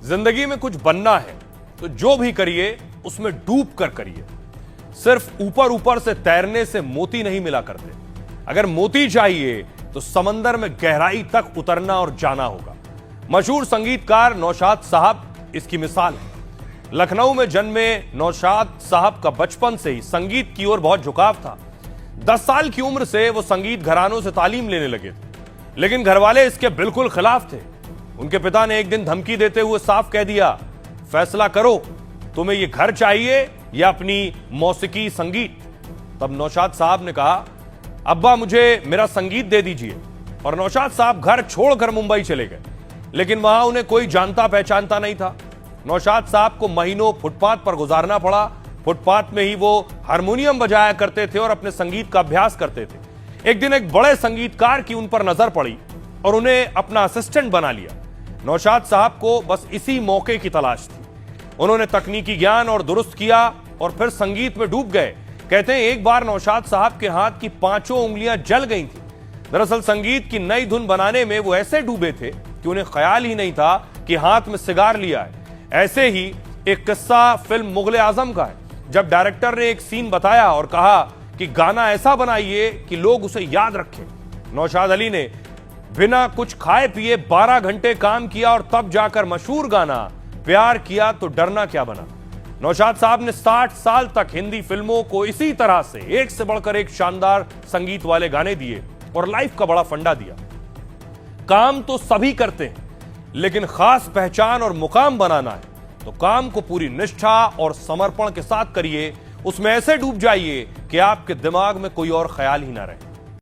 जिंदगी में कुछ बनना है तो जो भी करिए उसमें डूब कर करिए। सिर्फ ऊपर ऊपर से तैरने से मोती नहीं मिला करते। अगर मोती चाहिए तो समंदर में गहराई तक उतरना और जाना होगा। मशहूर संगीतकार नौशाद साहब इसकी मिसाल है। लखनऊ में जन्मे नौशाद साहब का बचपन से ही संगीत की ओर बहुत झुकाव था। 10 साल की उम्र से वो संगीत घरानों से तालीम लेने लगे थे, लेकिन घरवाले इसके बिल्कुल खिलाफ थे। उनके पिता ने एक दिन धमकी देते हुए साफ कह दिया, फैसला करो, तुम्हें ये घर चाहिए या अपनी मौसीकी संगीत। तब नौशाद साहब ने कहा, अब्बा मुझे मेरा संगीत दे दीजिए। और नौशाद साहब घर छोड़कर मुंबई चले गए, लेकिन वहां उन्हें कोई जानता पहचानता नहीं था। नौशाद साहब को महीनों फुटपाथ पर गुजारना पड़ा। फुटपाथ में ही वो हारमोनियम बजाया करते थे और अपने संगीत का अभ्यास करते थे। एक दिन एक बड़े संगीतकार की उन पर नजर पड़ी और उन्हें अपना असिस्टेंट बना लिया। नौशाद साहब को बस इसी मौके की तलाश थी। उन्होंने तकनीकी ज्ञान और दुरुस्त किया और फिर संगीत में डूब गए। कहते हैं एक बार नौशाद साहब के हाथ की 5 उंगलियां जल गई थी। दरअसल संगीत की नई धुन बनाने में वो ऐसे डूबे थे कि उन्हें ख्याल ही नहीं था कि हाथ में सिगार लिया है। ऐसे ही एक किस्सा फिल्म मुगले आजम का है, जब डायरेक्टर ने एक सीन बताया और कहा कि गाना ऐसा बनाइए कि लोग उसे याद रखें। नौशाद अली ने बिना कुछ खाए पिए 12 घंटे काम किया और तब जाकर मशहूर गाना प्यार किया तो डरना क्या बना। नौशाद साहब ने 60 साल तक हिंदी फिल्मों को इसी तरह से एक से बढ़कर एक शानदार संगीत वाले गाने दिए और लाइफ का बड़ा फंडा दिया। काम तो सभी करते हैं, लेकिन खास पहचान और मुकाम बनाना है तो काम को पूरी निष्ठा और समर्पण के साथ करिए। उसमें ऐसे डूब जाइए कि आपके दिमाग में कोई और ख्याल ही ना रहे।